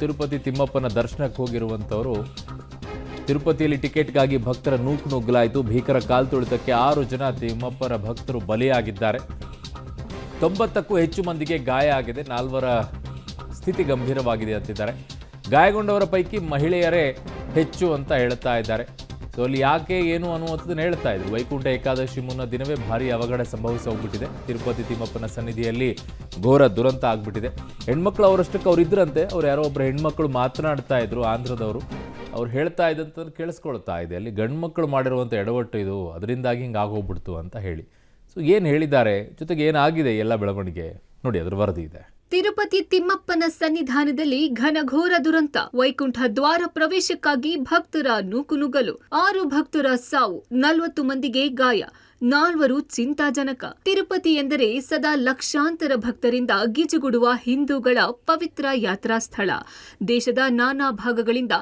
ತಿರುಪತಿ ತಿಮ್ಮಪ್ಪನ ದರ್ಶನಕ್ಕೆ ಹೋಗಿರುವಂಥವರು ತಿರುಪತಿಯಲ್ಲಿ ಟಿಕೆಟ್ಗಾಗಿ ಭಕ್ತರ ನುಗ್ಗಲಾಯಿತು. ಭೀಕರ ಕಾಲ್ತುಳಿತಕ್ಕೆ 6 ಜನ ತಿಮ್ಮಪ್ಪನ ಭಕ್ತರು ಬಲಿಯಾಗಿದ್ದಾರೆ. 90ಕ್ಕೂ ಹೆಚ್ಚು ಮಂದಿಗೆ ಗಾಯ ಆಗಿದೆ. 4ರ ಸ್ಥಿತಿ ಗಂಭೀರವಾಗಿದೆ ಅಂತಿದ್ದಾರೆ. ಗಾಯಗೊಂಡವರ ಪೈಕಿ ಮಹಿಳೆಯರೇ ಹೆಚ್ಚು ಅಂತ ಹೇಳ್ತಾ ಇದ್ದಾರೆ. ಸೊ ಅಲ್ಲಿ ಯಾಕೆ ಏನು ಅನ್ನುವಂಥದ್ದನ್ನು ಹೇಳ್ತಾ ಇದ್ರು. ವೈಕುಂಠ ಏಕಾದಶಿ ಮುನ್ನ ದಿನವೇ ಭಾರಿ ಅವಘಡ ಸಂಭವಿಸಿ ಹೋಗ್ಬಿಟ್ಟಿದೆ. ತಿರುಪತಿ ತಿಮ್ಮಪ್ಪನ ಸನ್ನಿಧಿಯಲ್ಲಿ ಘೋರ ದುರಂತ ಆಗ್ಬಿಟ್ಟಿದೆ. ಹೆಣ್ಮಕ್ಳು ಅವರಷ್ಟಕ್ಕೆ ಅವ್ರು ಇದ್ರಂತೆ. ಅವ್ರು ಯಾರೋ ಒಬ್ಬರು ಹೆಣ್ಮಕ್ಳು ಮಾತನಾಡ್ತಾ ಇದ್ರು, ಆಂಧ್ರದವರು. ಅವ್ರು ಹೇಳ್ತಾ ಇದ್ದಂಥದ್ದು ಕೇಳಿಸ್ಕೊಳ್ತಾ ಇದೆ. ಅಲ್ಲಿ ಗಂಡು ಮಕ್ಕಳು ಮಾಡಿರುವಂಥ ಎಡವಟ್ಟು ಇದು, ಅದರಿಂದಾಗಿ ಹಿಂಗೆ ಆಗೋಗ್ಬಿಡ್ತು ಅಂತ ಹೇಳಿ. ಸೊ ಏನು ಹೇಳಿದ್ದಾರೆ, ಜೊತೆಗೆ ಏನಾಗಿದೆ ಎಲ್ಲ ಬೆಳವಣಿಗೆ ನೋಡಿ, ಅದ್ರ ವರದಿ ಇದೆ. ತಿರುಪತಿ ತಿಮ್ಮಪ್ಪನ ಸನ್ನಿಧಾನದಲ್ಲಿ ಘನಘೋರ ದುರಂತ. ವೈಕುಂಠ ದ್ವಾರ ಪ್ರವೇಶಕ್ಕಾಗಿ ಭಕ್ತರ ನೂಕುನುಗ್ಗಲು. 6 ಭಕ್ತರ ಸಾವು, 40 ಮಂದಿಗೆ ಗಾಯ, 4 ಚಿಂತಾಜನಕ. ತಿರುಪತಿ ಎಂದರೆ ಸದಾ ಲಕ್ಷಾಂತರ ಭಕ್ತರಿಂದ ಗಿಜುಗುಡುವ ಹಿಂದೂಗಳ ಪವಿತ್ರ ಯಾತ್ರಾ ಸ್ಥಳ. ದೇಶದ ನಾನಾ ಭಾಗಗಳಿಂದ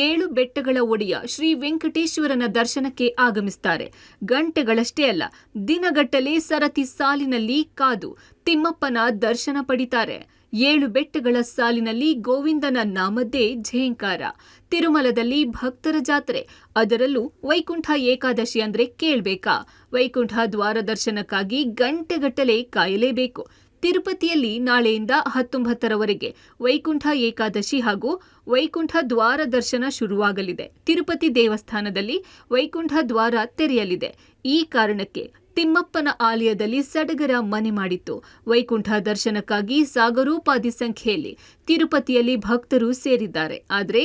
7 ಬೆಟ್ಟಗಳ ಒಡೆಯ ಶ್ರೀ ವೆಂಕಟೇಶ್ವರನ ದರ್ಶನಕ್ಕೆ ಆಗಮಿಸುತ್ತಾರೆ. ಗಂಟೆಗಳಷ್ಟೇ ಅಲ್ಲ, ದಿನಗಟ್ಟಲೆ ಸರತಿ ಸಾಲಿನಲ್ಲಿ ಕಾದು ತಿಮ್ಮಪ್ಪನ ದರ್ಶನ ಪಡಿತಾರೆ. 7 ಬೆಟ್ಟಗಳ ಸಾಲಿನಲ್ಲಿ ಗೋವಿಂದನ ನಾಮದ್ದೇ ಝೇಂಕಾರ. ತಿರುಮಲದಲ್ಲಿ ಭಕ್ತರ ಜಾತ್ರೆ, ಅದರಲ್ಲೂ ವೈಕುಂಠ ಏಕಾದಶಿ ಅಂದ್ರೆ ಕೇಳ್ಬೇಕಾ? ವೈಕುಂಠ ದ್ವಾರ ದರ್ಶನಕ್ಕಾಗಿ ಗಂಟೆಗಟ್ಟಲೆ ಕಾಯಲೇಬೇಕು. ತಿರುಪತಿಯಲ್ಲಿ ನಾಳೆಯಿಂದ 19ರವರೆಗೆ ವೈಕುಂಠ ಏಕಾದಶಿ ಹಾಗೂ ವೈಕುಂಠ ದ್ವಾರ ದರ್ಶನ ಶುರುವಾಗಲಿದೆ. ತಿರುಪತಿ ದೇವಸ್ಥಾನದಲ್ಲಿ ವೈಕುಂಠ ದ್ವಾರ ತೆರೆಯಲಿದೆ. ಈ ಕಾರಣಕ್ಕೆ ತಿಮ್ಮಪ್ಪನ ಆಲಯದಲ್ಲಿ ಸಡಗರ ಮನೆ ಮಾಡಿತ್ತು. ವೈಕುಂಠ ದರ್ಶನಕ್ಕಾಗಿ ಸಾಗರೋಪಾದಿ ಸಂಖ್ಯೆಯಲ್ಲಿ ತಿರುಪತಿಯಲ್ಲಿ ಭಕ್ತರು ಸೇರಿದ್ದಾರೆ. ಆದರೆ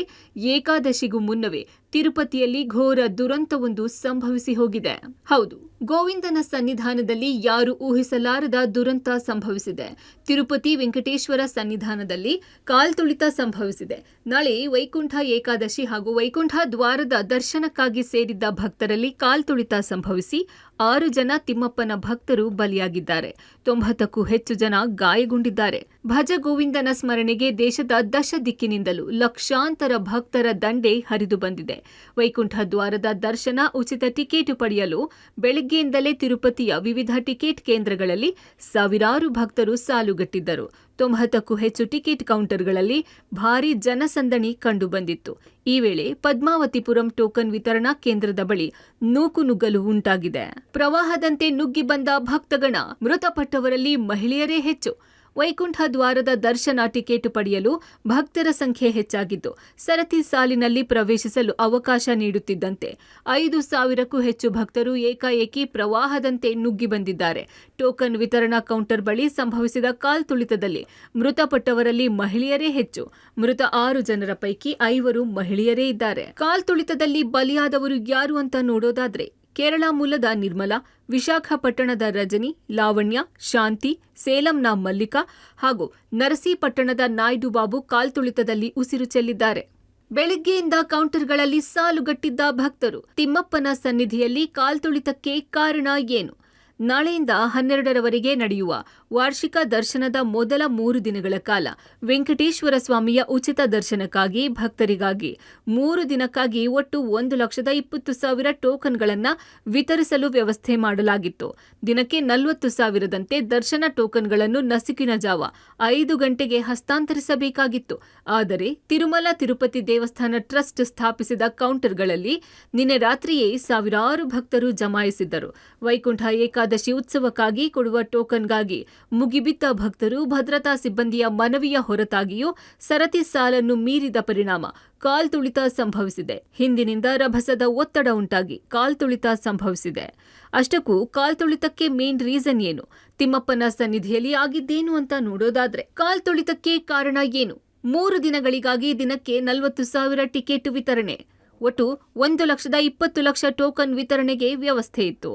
ಏಕಾದಶಿಗೂ ಮುನ್ನವೇ ತಿರುಪತಿಯಲ್ಲಿ ಘೋರ ದುರಂತವೊಂದು ಸಂಭವಿಸಿ ಹೋಗಿದೆ. ಹೌದು, ಗೋವಿಂದನ ಸನ್ನಿಧಾನದಲ್ಲಿ ಯಾರು ಊಹಿಸಲಾರದ ದುರಂತ ಸಂಭವಿಸಿದೆ. ತಿರುಪತಿ ವೆಂಕಟೇಶ್ವರ ಸನ್ನಿಧಾನದಲ್ಲಿ ಕಾಲ್ತುಳಿತ ಸಂಭವಿಸಿದೆ. ನಾಳೆ ವೈಕುಂಠ ಏಕಾದಶಿ ಹಾಗೂ ವೈಕುಂಠ ದ್ವಾರದ ದರ್ಶನಕ್ಕಾಗಿ ಸೇರಿದ್ದ ಭಕ್ತರಲ್ಲಿ ಕಾಲ್ತುಳಿತ ಸಂಭವಿಸಿ 6 ಜನ ತಿಮ್ಮಪ್ಪನ ಭಕ್ತರು ಬಲಿಯಾಗಿದ್ದಾರೆ. 90ಕ್ಕೂ ಹೆಚ್ಚು ಜನ ಗಾಯಗೊಂಡಿದ್ದಾರೆ. ಭಜ ಗೋವಿಂದನ ಸ್ಮರಣೆಗೆ ದೇಶದ ದಶ ದಿಕ್ಕಿನಿಂದಲೂ ಲಕ್ಷಾಂತರ ಭಕ್ತರ ದಂಡೆ ಹರಿದು ಬಂದಿದೆ. ವೈಕುಂಠ ದ್ವಾರದ ದರ್ಶನ ಉಚಿತ ಟಿಕೆಟ್ ಪಡೆಯಲು ಬೆಳಗ್ಗೆಯಿಂದಲೇ ತಿರುಪತಿಯ ವಿವಿಧ ಟಿಕೆಟ್ ಕೇಂದ್ರಗಳಲ್ಲಿ ಸಾವಿರಾರು ಭಕ್ತರು ಸಾಲುಗಟ್ಟಿದ್ದರು. 90ಕ್ಕೂ ಹೆಚ್ಚು ಟಿಕೆಟ್ ಕೌಂಟರ್ಗಳಲ್ಲಿ ಭಾರೀ ಜನಸಂದಣಿ ಕಂಡುಬಂದಿತ್ತು. ಈ ವೇಳೆ ಪದ್ಮಾವತಿಪುರಂ ಟೋಕನ್ ವಿತರಣಾ ಕೇಂದ್ರದ ಬಳಿ ನೂಕುನುಗ್ಗಲು ಉಂಟಾಗಿದೆ. ಪ್ರವಾಹದಂತೆ ನುಗ್ಗಿ ಬಂದ ಭಕ್ತಗಣ, ಮೃತಪಟ್ಟವರಲ್ಲಿ ಮಹಿಳೆಯರೇ ಹೆಚ್ಚು. ವೈಕುಂಠ ದ್ವಾರದ ದರ್ಶನ ಟಿಕೆಟ್ ಪಡೆಯಲು ಭಕ್ತರ ಸಂಖ್ಯೆ ಹೆಚ್ಚಾಗಿದ್ದು, ಸರತಿ ಸಾಲಿನಲ್ಲಿ ಪ್ರವೇಶಿಸಲು ಅವಕಾಶ ನೀಡುತ್ತಿದ್ದಂತೆ 5,000ಕ್ಕೂ ಹೆಚ್ಚು ಭಕ್ತರು ಏಕಾಏಕಿ ಪ್ರವಾಹದಂತೆ ನುಗ್ಗಿ ಬಂದಿದ್ದಾರೆ. ಟೋಕನ್ ವಿತರಣಾ ಕೌಂಟರ್ ಬಳಿ ಸಂಭವಿಸಿದ ಕಾಲ್ತುಳಿತದಲ್ಲಿ ಮೃತಪಟ್ಟವರಲ್ಲಿ ಮಹಿಳೆಯರೇ ಹೆಚ್ಚು. ಮೃತ 6 ಜನರ ಪೈಕಿ 5 ಮಹಿಳೆಯರೇ ಇದ್ದಾರೆ. ಕಾಲ್ತುಳಿತದಲ್ಲಿ ಬಲಿಯಾದವರು ಯಾರು ಅಂತ ನೋಡೋದಾದ್ರೆ, ಕೇರಳ ಮೂಲದ ನಿರ್ಮಲಾ, ವಿಶಾಖಪಟ್ಟಣದ ರಜನಿ, ಲಾವಣ್ಯ, ಶಾಂತಿ, ಸೇಲಂನ ಮಲ್ಲಿಕಾ ಹಾಗೂ ನರಸೀಪಟ್ಟಣದ ನಾಯ್ಡು ಬಾಬು ಕಾಲ್ತುಳಿತದಲ್ಲಿ ಉಸಿರು ಚೆಲ್ಲಿದ್ದಾರೆ. ಬೆಳಗ್ಗೆಯಿಂದ ಕೌಂಟರ್ಗಳಲ್ಲಿ ಸಾಲುಗಟ್ಟಿದ್ದ ಭಕ್ತರು. ತಿಮ್ಮಪ್ಪನ ಸನ್ನಿಧಿಯಲ್ಲಿ ಕಾಲ್ತುಳಿತಕ್ಕೆ ಕಾರಣ ಏನು? ನಾಳೆಯಿಂದ 12ರವರೆಗೆ ನಡೆಯುವ ವಾರ್ಷಿಕ ದರ್ಶನದ ಮೊದಲ 3 ದಿನಗಳ ಕಾಲ ವೆಂಕಟೇಶ್ವರ ಸ್ವಾಮಿಯ ಉಚಿತ ದರ್ಶನಕ್ಕಾಗಿ ಭಕ್ತರಿಗಾಗಿ 3 ದಿನಕ್ಕಾಗಿ ಒಟ್ಟು 1,20,000 ಟೋಕನ್ಗಳನ್ನು ವಿತರಿಸಲು ವ್ಯವಸ್ಥೆ ಮಾಡಲಾಗಿತ್ತು. ದಿನಕ್ಕೆ 40,000ದಂತೆ ದರ್ಶನ ಟೋಕನ್ಗಳನ್ನು ನಸುಕಿನ ಜಾವ 5 ಗಂಟೆಗೆ ಹಸ್ತಾಂತರಿಸಬೇಕಾಗಿತ್ತು. ಆದರೆ ತಿರುಮಲ ತಿರುಪತಿ ದೇವಸ್ಥಾನ ಟ್ರಸ್ಟ್ ಸ್ಥಾಪಿಸಿದ ಕೌಂಟರ್ಗಳಲ್ಲಿ ನಿನ್ನೆ ರಾತ್ರಿಯೇ ಸಾವಿರಾರು ಭಕ್ತರು ಜಮಾಯಿಸಿದ್ದರು. ವೈಕುಂಠ ಏಕಾದಶಿ ಉತ್ಸವಕ್ಕಾಗಿ ಕೊಡುವ ಟೋಕನ್ಗಾಗಿ ಮುಗಿಬಿದ್ದ ಭಕ್ತರು ಭದ್ರತಾ ಸಿಬ್ಬಂದಿಯ ಮನವಿಯ ಹೊರತಾಗಿಯೂ ಸರತಿ ಸಾಲನ್ನು ಮೀರಿದ ಪರಿಣಾಮ ಕಾಲ್ತುಳಿತ ಸಂಭವಿಸಿದೆ. ಹಿಂದಿನಿಂದ ರಭಸದ ಒತ್ತಡ ಉಂಟಾಗಿ ಕಾಲ್ತುಳಿತ ಸಂಭವಿಸಿದೆ. ಅಷ್ಟಕ್ಕೂ ಕಾಲ್ತುಳಿತಕ್ಕೆ ಮೇನ್ ರೀಸನ್ ಏನು? ತಿಮ್ಮಪ್ಪನ ಸನ್ನಿಧಿಯಲ್ಲಿ ಆಗಿದ್ದೇನು ಅಂತ ನೋಡೋದಾದ್ರೆ, ಕಾಲ್ತುಳಿತಕ್ಕೆ ಕಾರಣ ಏನು? 3 ದಿನಗಳಿಗಾಗಿ ದಿನಕ್ಕೆ 40,000 ಟಿಕೆಟ್ ವಿತರಣೆ. ಒಟ್ಟು 1,20,00,000 ಟೋಕನ್ ವಿತರಣೆಗೆ ವ್ಯವಸ್ಥೆ ಇತ್ತು.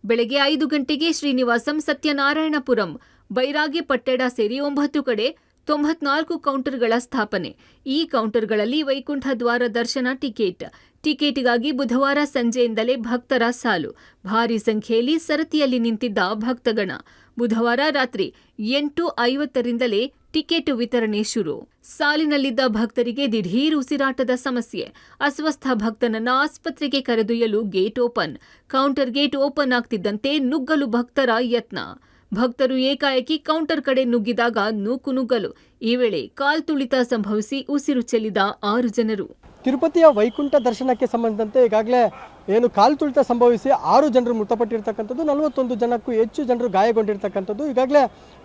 ಬೆಳಗ್ಗೆ 5 ಗಂಟೆಗೆ ಶ್ರೀನಿವಾಸಂ, ಸತ್ಯನಾರಾಯಣಪುರಂ, ಬೈರಾಗಿ ಪಟ್ಟೆಡ ಸೇರಿ 9 ಕಡೆ 94 ಕೌಂಟರ್ಗಳ ಸ್ಥಾಪನೆ. ಈ ಕೌಂಟರ್ಗಳಲ್ಲಿ ವೈಕುಂಠ ದ್ವಾರ ದರ್ಶನ ಟಿಕೆಟ್ಗಾಗಿ ಬುಧವಾರ ಸಂಜೆಯಿಂದಲೇ ಭಕ್ತರ ಸಾಲು. ಭಾರೀ ಸಂಖ್ಯೆಯಲ್ಲಿ ಸರತಿಯಲ್ಲಿ ನಿಂತಿದ್ದ ಭಕ್ತಗಣ. ಬುಧವಾರ ರಾತ್ರಿ 8:50ರಿಂದಲೇ ಟಿಕೆಟ್ ವಿತರಣೆ ಶುರು. ಸಾಲಿನಲ್ಲಿದ್ದ ಭಕ್ತರಿಗೆ ದಿಢೀರ್ ಉಸಿರಾಟದ ಸಮಸ್ಯೆ. ಅಸ್ವಸ್ಥ ಭಕ್ತನನ್ನ ಆಸ್ಪತ್ರೆಗೆ ಕರೆದೊಯ್ಯಲು gate open. Counter gate open ಆಗ್ತಿದ್ದಂತೆ ನುಗ್ಗಲು ಭಕ್ತರ ಯತ್ನ. ಭಕ್ತರು ಏಕಾಏಕಿ ಕೌಂಟರ್ ಕಡೆ ನುಗ್ಗಿದಾಗ ನೂಕುನುಗ್ಗಲು. ಈ ವೇಳೆ ಕಾಲ್ತುಳಿತ ಸಂಭವಿಸಿ ಉಸಿರು ಚೆಲ್ಲಿದ 6 ಜನರು. ತಿರುಪತಿಯ ವೈಕುಂಠ ದರ್ಶನಕ್ಕೆ ಸಂಬಂಧಿಸಿದಂತೆ ಈಗಾಗಲೇ ಏನು ಕಾಲು ತುಳಿತ ಸಂಭವಿಸಿ 6 ಜನರು ಮೃತಪಟ್ಟಿರ್ತಕ್ಕಂಥದ್ದು, 41 ಜನಕ್ಕೂ ಹೆಚ್ಚು ಜನರು ಗಾಯಗೊಂಡಿರ್ತಕ್ಕಂಥದ್ದು. ಈಗಾಗಲೇ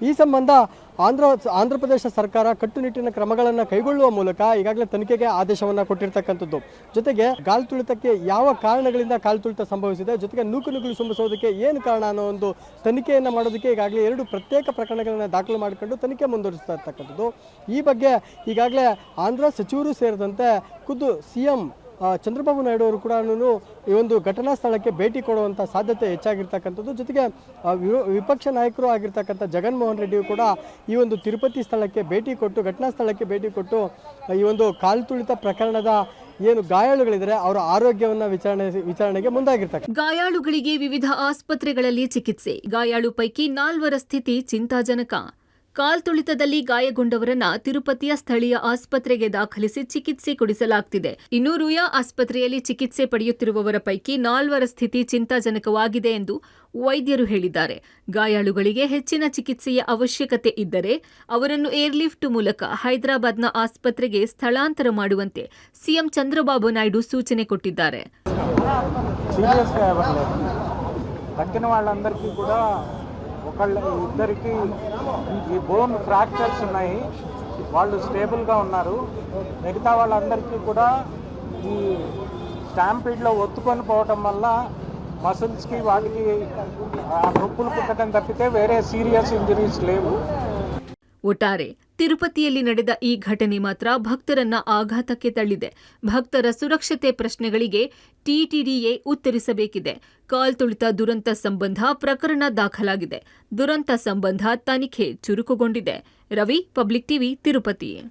ಈ ಸಂಬಂಧ ಆಂಧ್ರ ಪ್ರದೇಶ ಸರ್ಕಾರ ಕಟ್ಟುನಿಟ್ಟಿನ ಕ್ರಮಗಳನ್ನು ಕೈಗೊಳ್ಳುವ ಮೂಲಕ ಈಗಾಗಲೇ ತನಿಖೆಗೆ ಆದೇಶವನ್ನು ಕೊಟ್ಟಿರ್ತಕ್ಕಂಥದ್ದು. ಜೊತೆಗೆ ಕಾಲು ತುಳಿತಕ್ಕೆ ಯಾವ ಕಾರಣಗಳಿಂದ ಕಾಲು ತುಳಿತ ಸಂಭವಿಸಿದೆ, ಜೊತೆಗೆ ನೂಕುನುಗ್ಗಲು ಸಂಭವಿಸೋದಕ್ಕೆ ಏನು ಕಾರಣ ಅನ್ನೋ ಒಂದು ತನಿಖೆಯನ್ನು ಮಾಡೋದಕ್ಕೆ ಈಗಾಗಲೇ 2 ಪ್ರತ್ಯೇಕ ಪ್ರಕರಣಗಳನ್ನು ದಾಖಲು ಮಾಡಿಕೊಂಡು ತನಿಖೆ ಮುಂದುವರಿಸ್ತಾ ಇರ್ತಕ್ಕಂಥದ್ದು. ಈ ಬಗ್ಗೆ ಈಗಾಗಲೇ ಆಂಧ್ರ ಸಚಿವರು ಸೇರಿದಂತೆ ಖುದ್ದು CM ಚಂದ್ರಬಾಬು ನಾಯ್ಡು ಅವರು ಕೂಡ ಈ ಒಂದು ಘಟನಾ ಸ್ಥಳಕ್ಕೆ ಭೇಟಿ ಕೊಡುವಂಥ ಸಾಧ್ಯತೆ ಹೆಚ್ಚಾಗಿರ್ತಕ್ಕಂಥದ್ದು. ಜೊತೆಗೆ ವಿಪಕ್ಷ ನಾಯಕರು ಆಗಿರ್ತಕ್ಕಂಥ ಜಗನ್ಮೋಹನ್ ರೆಡ್ಡಿಯು ಕೂಡ ಈ ಒಂದು ತಿರುಪತಿ ಸ್ಥಳಕ್ಕೆ ಭೇಟಿ ಕೊಟ್ಟು ಘಟನಾ ಸ್ಥಳಕ್ಕೆ ಭೇಟಿ ಕೊಟ್ಟು ಈ ಒಂದು ಕಾಲು ತುಳಿತ ಪ್ರಕರಣದ ಏನು ಗಾಯಾಳುಗಳಿದ್ದಾರೆ ಅವರ ಆರೋಗ್ಯವನ್ನು ವಿಚಾರಣೆಗೆ ಮುಂದಾಗಿರ್ತಕ್ಕಂಥ. ಗಾಯಾಳುಗಳಿಗೆ ವಿವಿಧ ಆಸ್ಪತ್ರೆಗಳಲ್ಲಿ ಚಿಕಿತ್ಸೆ. ಗಾಯಾಳು ಪೈಕಿ 4 ಸ್ಥಿತಿ ಚಿಂತಾಜನಕ. ಕಾಲ್ತುಳಿತದಲ್ಲಿ ಗಾಯಗೊಂಡವರನ್ನ ತಿರುಪತಿಯ ಸ್ಥಳೀಯ ಆಸ್ಪತ್ರೆಗೆ ದಾಖಲಿಸಿ ಚಿಕಿತ್ಸೆ ಕೊಡಿಸಲಾಗುತ್ತಿದೆ. ಇನ್ನು ರುಯಾ ಆಸ್ಪತ್ರೆಯಲ್ಲಿ ಚಿಕಿತ್ಸೆ ಪಡೆಯುತ್ತಿರುವವರ ಪೈಕಿ 4 ಸ್ಥಿತಿ ಚಿಂತಾಜನಕವಾಗಿದೆ ಎಂದು ವೈದ್ಯರು ಹೇಳಿದ್ದಾರೆ. ಗಾಯಾಳುಗಳಿಗೆ ಹೆಚ್ಚಿನ ಚಿಕಿತ್ಸೆಯ ಅವಶ್ಯಕತೆ ಇದ್ದರೆ ಅವರನ್ನು ಏರ್ಲಿಫ್ಟ್ ಮೂಲಕ ಹೈದರಾಬಾದ್ನ ಆಸ್ಪತ್ರೆಗೆ ಸ್ಥಳಾಂತರ ಮಾಡುವಂತೆ CM ಚಂದ್ರಬಾಬು ನಾಯ್ಡು ಸೂಚನೆ ಕೊಟ್ಟಿದ್ದಾರೆ. ఇద్దరికి ఈ బోన్ ఫ్రాక్చర్స్ ఉన్నాయి, వాళ్ళు స్టేబుల్గా ఉన్నారు. మిగతా వాళ్ళందరికీ కూడా ఈ స్టాంపీడ్లో ఒత్తుకొని పోవటం వల్ల మసిల్స్కి వాటికి నొప్పులు పుట్టడం తప్పితే వేరే సీరియస్ ఇంజరీస్ లేవు. ಒಟ್ಟಾರೆ ತಿರುಪತಿಯಲ್ಲಿ ನಡೆದ ಈ ಘಟನೆ ಮಾತ್ರ ಭಕ್ತರನ್ನ ಆಘಾತಕ್ಕೆ ತಳ್ಳಿದೆ. ಭಕ್ತರ ಸುರಕ್ಷತೆ ಪ್ರಶ್ನೆಗಳಿಗೆ TTDA ಉತ್ತರಿಸಬೇಕಿದೆ. ಕಾಲ್ತುಳಿತ ದುರಂತ ಸಂಬಂಧ ಪ್ರಕರಣ ದಾಖಲಾಗಿದೆ. ದುರಂತ ಸಂಬಂಧ ತನಿಖೆ ಚುರುಕುಗೊಂಡಿದೆ. Ravi, public TV, Tirupati.